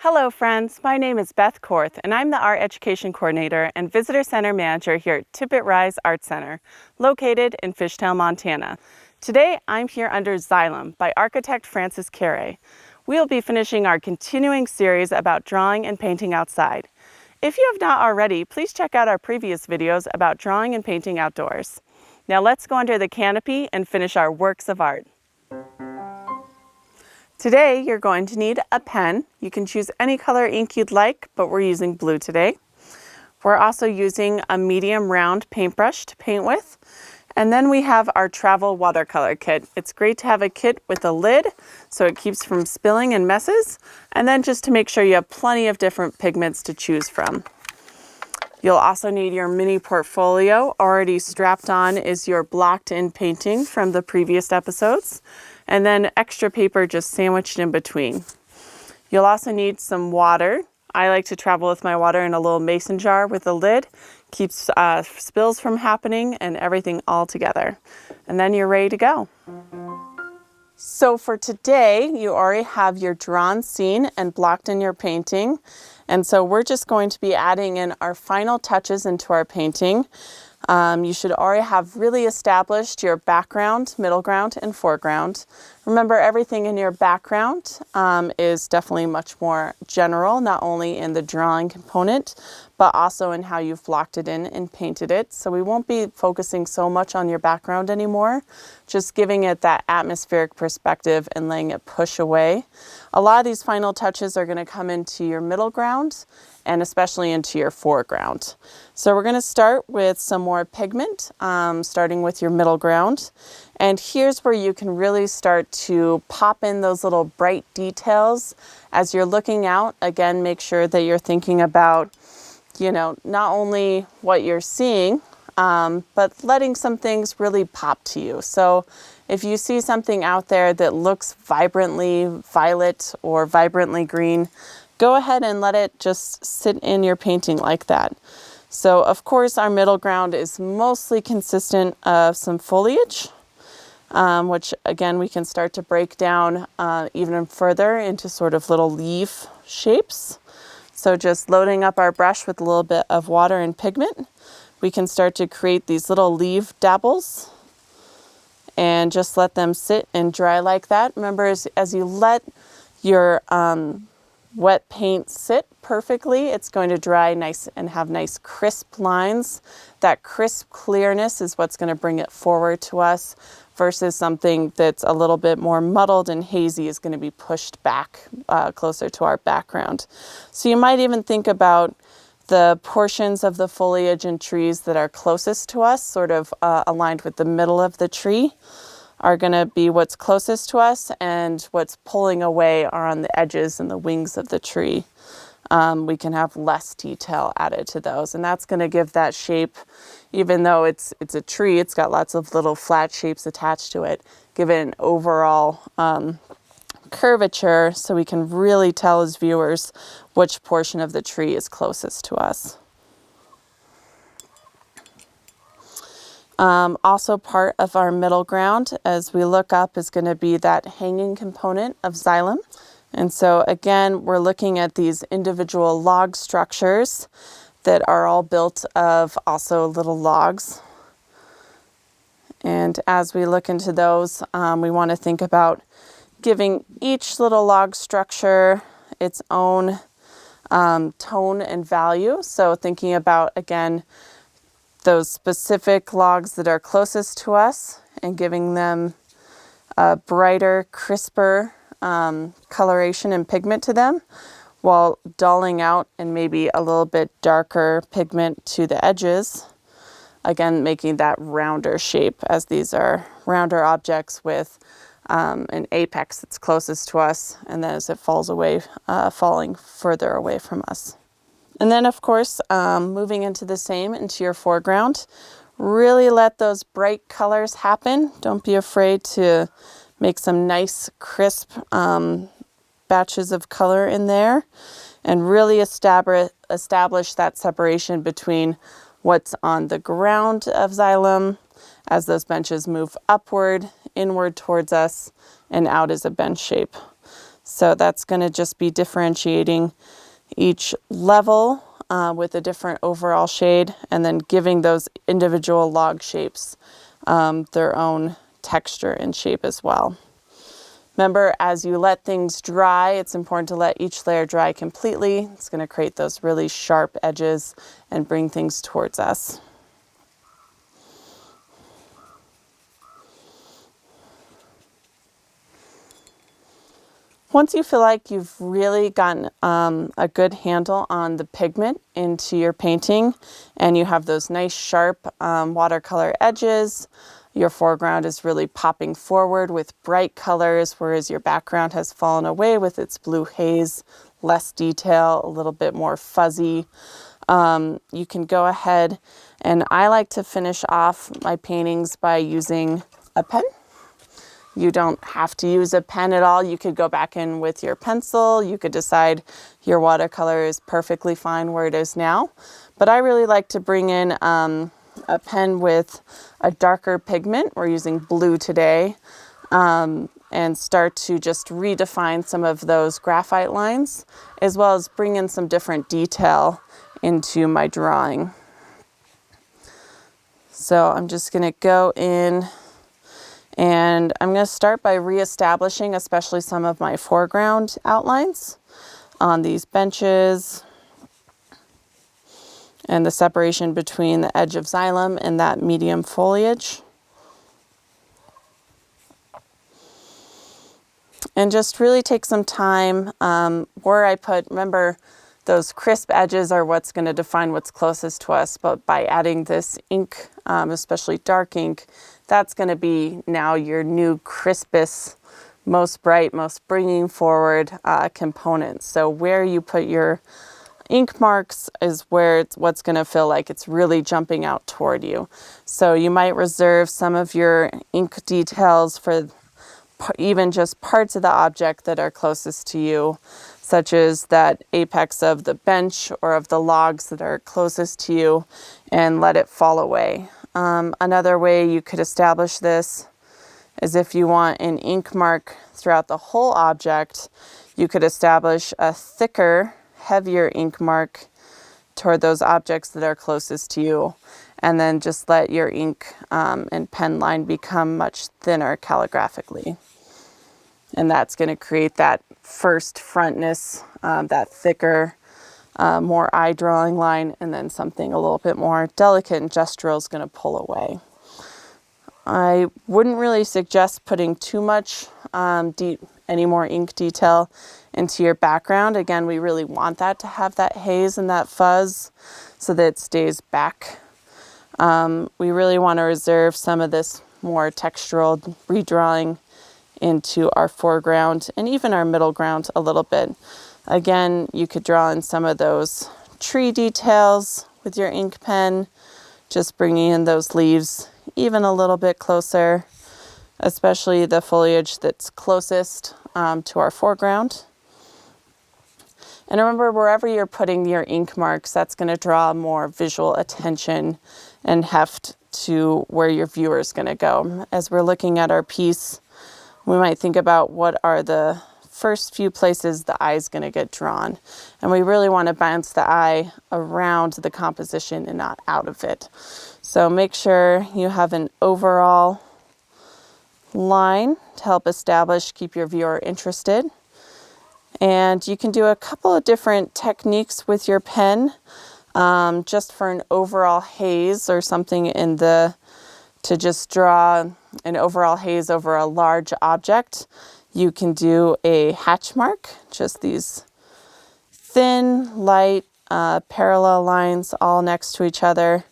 Hello friends, my name is Beth Korth and I'm the Art Education Coordinator and Visitor Center Manager here at Tippet Rise Art Center, located in Fishtail, Montana. Today I'm here under Xylem by architect Francis Carey. We'll be finishing our continuing series about drawing and painting outside. If you have not already, please check out our previous videos about drawing and painting outdoors. Now let's go under the canopy and finish our works of art. Today, you're going to need a pen. You can choose any color ink you'd like, but we're using blue today. We're also using a medium round paintbrush to paint with. And then we have our travel watercolor kit. It's great to have a kit with a lid so it keeps from spilling and messes. And then just to make sure you have plenty of different pigments to choose from. You'll also need your mini portfolio. Already strapped on is your blocked in painting from the previous episodes. And then extra paper just sandwiched in between. You'll also need some water. I like to travel with my water in a little mason jar with a lid. Keeps spills from happening and everything all together. And then you're ready to go. So for today, you already have your drawn scene and blocked in your painting. And so we're just going to be adding in our final touches into our painting. You should already have really established your background, middle ground, and foreground. Remember, everything in your background is definitely much more general, not only in the drawing component, but also in how you've blocked it in and painted it. So we won't be focusing so much on your background anymore, just giving it that atmospheric perspective and letting it push away. A lot of these final touches are going to come into your middle ground and especially into your foreground. So we're going to start with some more pigment, starting with your middle ground. And here's where you can really start to pop in those little bright details. As you're looking out, again, make sure that you're thinking about, not only what you're seeing, but letting some things really pop to you. So if you see something out there that looks vibrantly violet or vibrantly green, go ahead and let it just sit in your painting like that. So of course our middle ground is mostly consistent of some foliage, which again we can start to break down even further into sort of little leaf shapes. So just loading up our brush with a little bit of water and pigment, we can start to create these little leaf dabbles and just let them sit and dry like that. Remember, as you let your wet paint sit perfectly, it's going to dry nice and have nice crisp lines. That crisp clearness is what's going to bring it forward to us versus something that's a little bit more muddled and hazy is going to be pushed back closer to our background. So you might even think about the portions of the foliage and trees that are closest to us, sort of aligned with the middle of the tree, are going to be what's closest to us, and what's pulling away are on the edges and the wings of the tree. We can have less detail added to those, and that's going to give that shape, even though it's a tree, it's got lots of little flat shapes attached to it, give it an overall curvature so we can really tell as viewers which portion of the tree is closest to us. Also part of our middle ground as we look up is going to be that hanging component of xylem. And so again, we're looking at these individual log structures that are all built of also little logs. And as we look into those, we want to think about giving each little log structure its own tone and value. So thinking about, again, those specific logs that are closest to us and giving them a brighter, crisper coloration and pigment to them, while dulling out and maybe a little bit darker pigment to the edges. Again, making that rounder shape, as these are rounder objects with an apex that's closest to us, and then as it falls away, falling further away from us. And then, of course, moving into your foreground, really let those bright colors happen. Don't be afraid to make some nice, crisp batches of color in there, and really establish that separation between what's on the ground of xylem as those benches move upward, inward towards us, and out as a bench shape. So that's going to just be differentiating each level with a different overall shade, and then giving those individual log shapes their own texture and shape as well. Remember, as you let things dry, it's important to let each layer dry completely. It's going to create those really sharp edges and bring things towards us. Once you feel like you've really gotten a good handle on the pigment into your painting, and you have those nice sharp watercolor edges, your foreground is really popping forward with bright colors, whereas your background has fallen away with its blue haze, less detail, a little bit more fuzzy. You can go ahead, and I like to finish off my paintings by using a pen. You don't have to use a pen at all. You could go back in with your pencil. You could decide your watercolor is perfectly fine where it is now. But I really like to bring in a pen with a darker pigment. We're using blue today. And start to just redefine some of those graphite lines, as well as bring in some different detail into my drawing. So I'm just going to go in, and I'm going to start by reestablishing especially some of my foreground outlines on these benches and the separation between the edge of xylem and that medium foliage. And just really take some time where I put, remember, those crisp edges are what's going to define what's closest to us, but by adding this ink, especially dark ink, that's going to be now your new crispest, most bright, most bringing forward components. So where you put your ink marks is where it's what's going to feel like it's really jumping out toward you. So you might reserve some of your ink details for even just parts of the object that are closest to you, such as that apex of the bench or of the logs that are closest to you, and let it fall away. Another way you could establish this is if you want an ink mark throughout the whole object, you could establish a thicker, heavier ink mark toward those objects that are closest to you, and then just let your ink and pen line become much thinner calligraphically. And that's going to create that first frontness, that thicker, more eye drawing line, and then something a little bit more delicate and gestural is going to pull away. I wouldn't really suggest putting too much any more ink detail into your background. Again, we really want that to have that haze and that fuzz so that it stays back. We really want to reserve some of this more textural redrawing into our foreground and even our middle ground a little bit. Again, you could draw in some of those tree details with your ink pen, just bringing in those leaves even a little bit closer, especially the foliage that's closest to our foreground. And remember, wherever you're putting your ink marks, that's going to draw more visual attention and heft to where your viewer is going to go. As we're looking at our piece, we might think about what are the first few places the eye is going to get drawn. And we really want to bounce the eye around the composition and not out of it. So make sure you have an overall line to help establish, keep your viewer interested. And you can do a couple of different techniques with your pen, just for an overall haze or something to just draw an overall haze over a large object. You can do a hatch mark, just these thin, light, parallel lines all next to each other.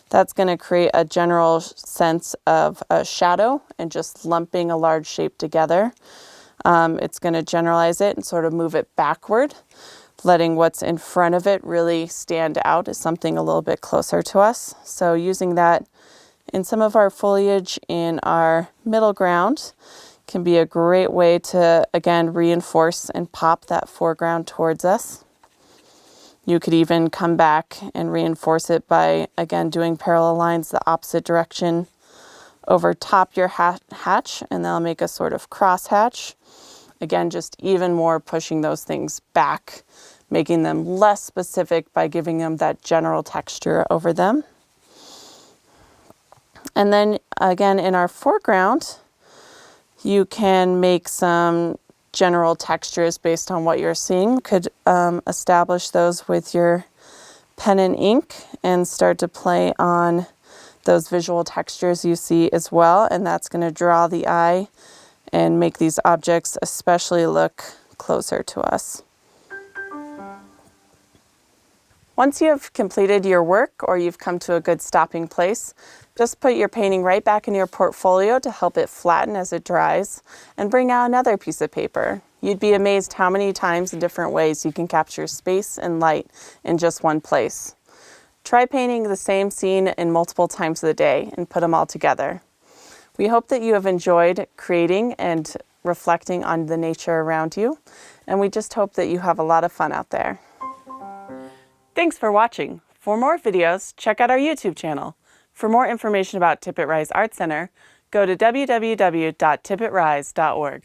That's going to create a general sense of a shadow and just lumping a large shape together. It's going to generalize it and sort of move it backward, letting what's in front of it really stand out as something a little bit closer to us. So using that in some of our foliage in our middle ground can be a great way to, again, reinforce and pop that foreground towards us. You could even come back and reinforce it by, again, doing parallel lines the opposite direction over top your hatch, and that'll make a sort of cross hatch. Again, just even more pushing those things back, making them less specific by giving them that general texture over them. And then again, in our foreground, you can make some general textures based on what you're seeing. You could establish those with your pen and ink and start to play on those visual textures you see as well. And that's going to draw the eye and make these objects especially look closer to us. Once you have completed your work or you've come to a good stopping place, just put your painting right back in your portfolio to help it flatten as it dries and bring out another piece of paper. You'd be amazed how many times in different ways you can capture space and light in just one place. Try painting the same scene in multiple times of the day and put them all together. We hope that you have enjoyed creating and reflecting on the nature around you, and we just hope that you have a lot of fun out there. Thanks for watching. For more videos, check out our YouTube channel. For more information about Tippet Rise Art Center, go to www.tippetrise.org.